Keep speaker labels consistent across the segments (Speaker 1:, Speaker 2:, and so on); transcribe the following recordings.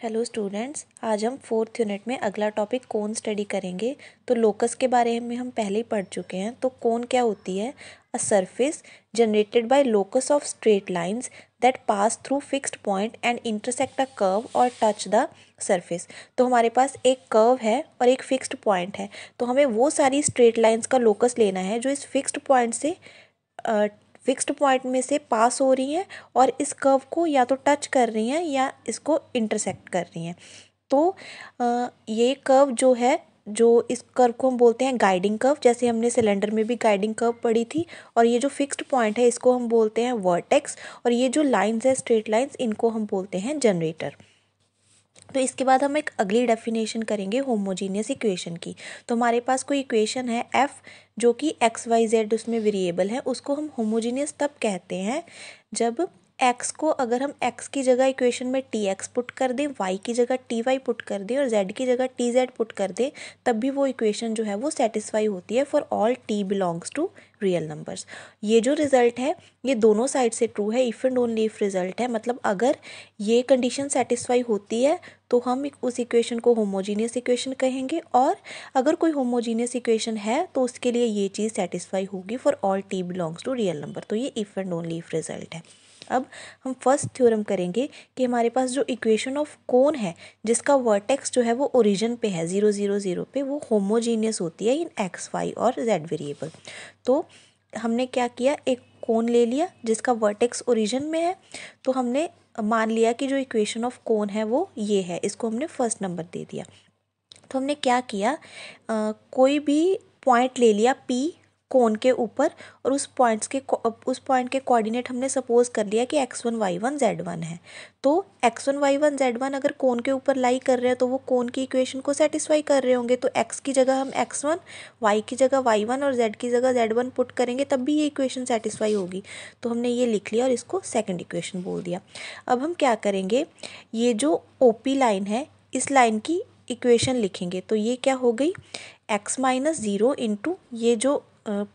Speaker 1: Hello students, आज हम fourth unit में अगला टॉपिक कोन स्टडी करेंगे। तो लोकस के बारे में हम पहले ही पढ़ चुके हैं। तो कोन क्या होती है? A surface generated by locus of straight lines that pass through fixed point and intersect a curve और टच द सरफेस। तो हमारे पास एक कर्व है और एक फिक्स्ड पॉइंट है, तो हमें वो सारी स्ट्रेट लाइंस का लोकस लेना है जो इस फिक्स्ड पॉइंट से फिक्स्ड पॉइंट में से पास हो रही हैं और इस कर्व को या तो टच कर रही हैं या इसको इंटरसेक्ट कर रही हैं। तो ये कर्व जो है, जो इस कर्व को हम बोलते हैं गाइडिंग कर्व, जैसे हमने सिलेंडर में भी गाइडिंग कर्व पढ़ी थी। और ये जो फिक्स्ड पॉइंट है इसको हम बोलते हैं वर्टेक्स, और ये जो लाइंस है स्ट्रेट लाइंस, इनको हम बोलते हैं जनरेटर। तो इसके बाद हम एक अगली डेफिनेशन करेंगे होमोजीनियस इक्वेशन की। तो हमारे पास कोई इक्वेशन है एफ, जो कि एक्स वाई जेड उसमें वेरिएबल है, उसको हम होमोजीनियस तब कहते हैं जब एक्स को, अगर हम एक्स की जगह इक्वेशन में टी एक्स पुट कर दें, वाई की जगह टी वाई पुट कर दें और जेड की जगह टी जेड पुट कर दें, तब भी वो इक्वेशन जो है वो सेटिस्फाई होती है for all T belongs to real numbers. ये जो रिजल्ट है ये दोनों साइड से ट्रू है, if and only if result है। मतलब अगर ये कंडीशन सेटिस्फाई होती है तो हम उस इक्वेशन को होमोजीनियस इक्वेशन कहेंगे, और अगर कोई होमोजीनियस इक्वेशन है तो उसके लिए ये चीज़ सेटिस्फाई होगी for all T belongs to real number. तो ये if and only if result है। अब हम फर्स्ट थ्योरम करेंगे कि हमारे पास जो इक्वेशन ऑफ कोन है जिसका वर्टेक्स जो है वो ओरिजिन पे है 0 0 0 पे, वो होमोजीनियस होती है इन एक्स वाई और जेड वेरिएबल। तो हमने क्या किया, एक कोन ले लिया जिसका वर्टेक्स ओरिजिन में है। तो हमने मान लिया कि जो इक्वेशन ऑफ कोन है वो ये है, इसको हमने फर्स्ट नंबर दे दिया। तो हमने क्या किया, कोई भी पॉइंट ले लिया P कोन के ऊपर, और उस पॉइंट के कोऑर्डिनेट हमने सपोज कर लिया कि x1 y1 z1 है। तो x1 y1 z1 अगर कोन के ऊपर लाई कर रहे हैं तो वो कोन की इक्वेशन को सेटिस्फाई कर रहे होंगे। तो x की जगह हम x1, y की जगह y1 और z की जगह z1 पुट करेंगे, तब भी ये इक्वेशन सेटिस्फाई होगी। तो हमने ये लिख लिया और इसको सेकेंड इक्वेशन बोल दिया। अब हम क्या करेंगे, ये जो OP लाइन है इस लाइन की इक्वेशन लिखेंगे। तो ये क्या हो गई, x माइनस ज़ीरो इंटू ये जो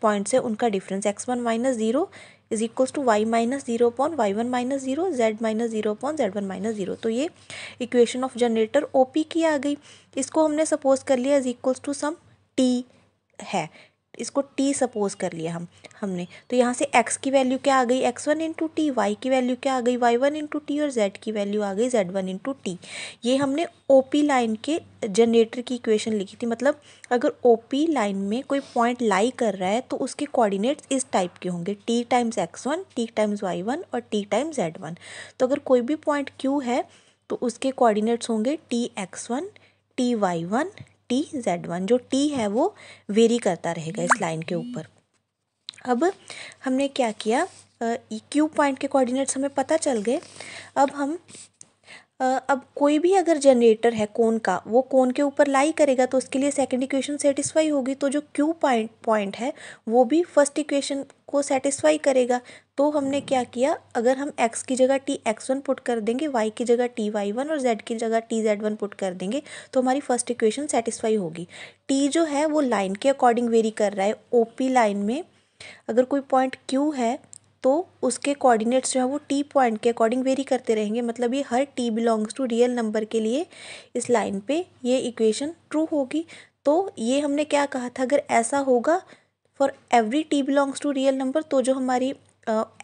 Speaker 1: पॉइंट्स है उनका difference x1 minus zero is equals to y minus zero upon y1 minus zero, z minus zero upon z1 minus zero. तो ये इक्वेशन ऑफ जनरेटर OP की आ गई। इसको हमने सपोज कर लिया is equals to some t है, इसको t सपोज कर लिया हमने। तो यहाँ से x की वैल्यू क्या आ गई, x1 इंटू टी, वाई की वैल्यू क्या आ गई, y1 इंटू टी, और z की वैल्यू आ गई z1 इंटू टी। ये हमने OP लाइन के जनरेटर की इक्वेशन लिखी थी। मतलब अगर OP लाइन में कोई पॉइंट लाई कर रहा है तो उसके कोऑर्डिनेट्स इस टाइप के होंगे, t times x1, t times y1 और t टाइम्स z1। तो अगर कोई भी पॉइंट Q है तो उसके कोऑर्डिनेट्स होंगे t x1, t y1, t z1। जो t है वो वेरी करता रहेगा इस लाइन के ऊपर। अब हमने क्या किया, Q पॉइंट के कोऑर्डिनेट्स हमें पता चल गए। अब कोई भी अगर जनरेटर है कोन का, वो कोन के ऊपर लाई करेगा तो उसके लिए सेकंड इक्वेशन सेटिस्फाई होगी। तो जो Q पॉइंट है वो भी फर्स्ट इक्वेशन को सेटिस्फाई करेगा। तो हमने क्या किया, अगर हम x की जगह t x1 पुट कर देंगे, y की जगह t y1 और z की जगह t z1 पुट कर देंगे तो हमारी फर्स्ट इक्वेशन सेटिस्फाई होगी। t जो है वो लाइन के अकॉर्डिंग वेरी कर रहा है। OP लाइन में अगर कोई पॉइंट Q है तो उसके कोऑर्डिनेट्स जो है वो T पॉइंट के अकॉर्डिंग वेरी करते रहेंगे। मतलब ये हर T belongs to real number के लिए इस लाइन पे ये इक्वेशन ट्रू होगी। तो ये हमने क्या कहा था, अगर ऐसा होगा for every T belongs to real number, तो जो हमारी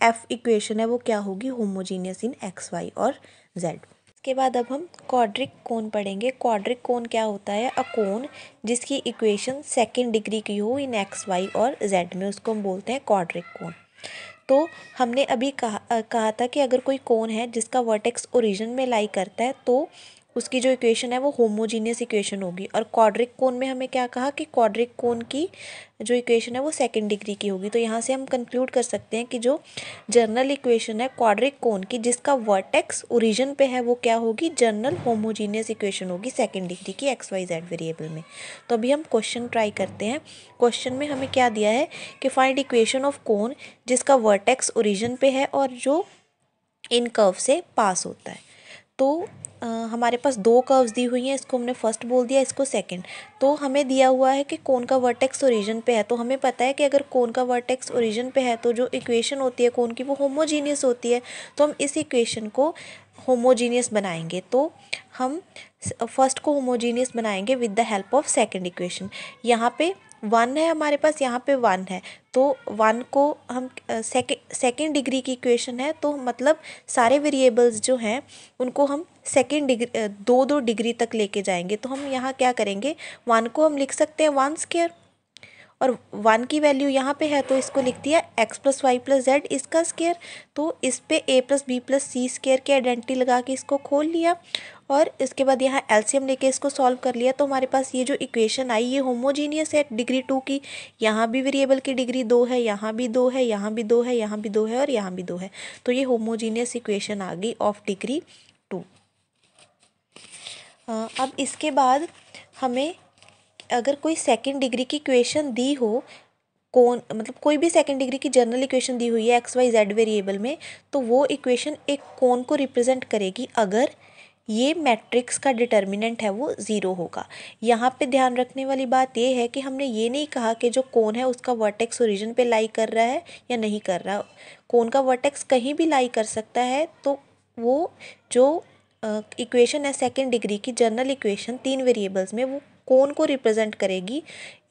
Speaker 1: F इक्वेशन है वो क्या होगी, होमोजीनियस इन x y और z। इसके बाद अब हम क्वाड्रिक कोन पढ़ेंगे। क्वाड्रिक कोन क्या होता है, अ कोन जिसकी इक्वेशन सेकेंड डिग्री की हो इन x y और z में, उसको हम बोलते हैं क्वाड्रिक कोन। तो हमने अभी कहा था कि अगर कोई कोन है जिसका वर्टेक्स ओरिजिन में लाई करता है तो उसकी जो इक्वेशन है वो होमोजीनियस इक्वेशन होगी। और क्वाड्रिक कोन में हमें क्या कहा कि क्वाड्रिक कोन की जो इक्वेशन है वो सेकंड डिग्री की होगी। तो यहाँ से हम कंक्लूड कर सकते हैं कि जो जनरल इक्वेशन है क्वाड्रिक कोन की जिसका वर्टेक्स ओरिजिन पे है वो क्या होगी, जनरल होमोजीनियस इक्वेशन होगी सेकंड डिग्री की एक्स वाई जेड वेरिएबल में। तो अभी हम क्वेश्चन ट्राई करते हैं। क्वेश्चन में हमें क्या दिया है कि फाइंड इक्वेशन ऑफ कोन जिसका वर्टेक्स ओरिजिन पे है और जो इन कर्व से पास होता है। तो हमारे पास दो कर्व्स दी हुई हैं, इसको हमने फर्स्ट बोल दिया, इसको सेकंड। तो हमें दिया हुआ है कि कोन का वर्टेक्स ओरिजिन पे है, तो हमें पता है कि अगर कोन का वर्टेक्स ओरिजिन पे है तो जो इक्वेशन होती है कोन की वो होमोजीनियस होती है। तो हम इस इक्वेशन को होमोजीनियस बनाएंगे, तो हम फर्स्ट को होमोजीनियस बनाएंगे with the help of second equation. यहाँ पे 1 है हमारे पास, यहाँ पे 1 है, तो 1 को हम सेकेंड डिग्री की इक्वेशन है, तो मतलब सारे वेरिएबल्स जो हैं उनको हम सेकेंड डिग्री 2 डिग्री तक लेके जाएंगे। तो हम यहाँ क्या करेंगे, 1 को हम लिख सकते हैं 1 स्क्वायर, और 1 की वैल्यू यहाँ पे है तो इसको लिख दिया x + y + z इसका स्क्वायर। तो इस पे a + b + c स्क्वायर की आइडेंटिटी लगा के इसको खोल लिया, और इसके बाद यहाँ एलसीएम लेके इसको सॉल्व कर लिया। तो हमारे पास ये जो इक्वेशन आई ये होमोजीनियस है डिग्री 2 की। यहाँ भी वेरिएबल की डिग्री 2 है, यहाँ भी 2 है, यहाँ भी 2 है, यहाँ भी 2 है, और यहाँ भी 2 है। तो ये होमोजीनियस इक्वेशन आ गई ऑफ डिग्री 2। अब इसके बाद हमें अगर कोई सेकंड डिग्री की इक्वेशन दी हो, कौन मतलब कोई भी सेकंड डिग्री की जनरल इक्वेशन दी हुई है एक्स वाई जेड वेरिएबल में, तो वो इक्वेशन एक कोन को रिप्रेजेंट करेगी अगर ये मैट्रिक्स का डिटर्मिनेंट है वो 0 होगा। यहाँ पे ध्यान रखने वाली बात ये है कि हमने ये नहीं कहा कि जो कोन है उसका वर्टेक्स ओरिजिन पे लाई कर रहा है या नहीं कर रहा। कोन का वर्टेक्स कहीं भी लाई कर सकता है, तो वो जो इक्वेशन है सेकंड डिग्री की जनरल इक्वेशन 3 वेरिएबल्स में, वो कोन को रिप्रेजेंट करेगी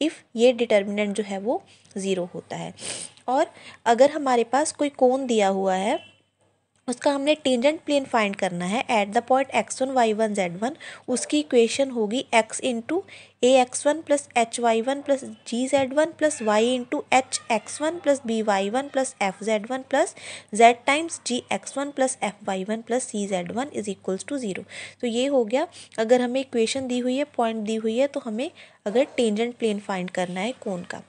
Speaker 1: इफ़ ये डिटर्मिनेंट जो है वो 0 होता है। और अगर हमारे पास कोई कोन दिया हुआ है, उसका हमने टेंजेंट प्लेन फाइंड करना है at the point x1 y1 z1, उसकी इक्वेशन होगी x into ax1 plus hy1 plus gz1 plus y into hx1 plus by1 plus fz1 plus z times gx1 plus fy1 plus cz1 is equals to 0। तो ये हो गया, अगर हमें equation दी हुई है, पॉइंट दी हुई है, तो हमें अगर टेंजेंट प्लेन फाइंड करना है कोन का।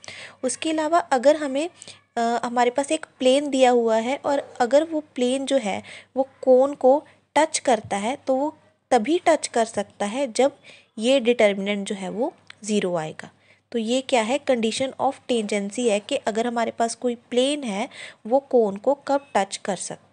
Speaker 1: उसके अलावा अगर हमें हमारे पास एक प्लेन दिया हुआ है, और अगर वो प्लेन जो है वो कोन को टच करता है, तो वो तभी टच कर सकता है जब ये डिटर्मिनेंट जो है वो 0 आएगा। तो ये क्या है, कंडीशन ऑफ टेंजेंसी है कि अगर हमारे पास कोई प्लेन है वो कोन को कब टच कर सकता है।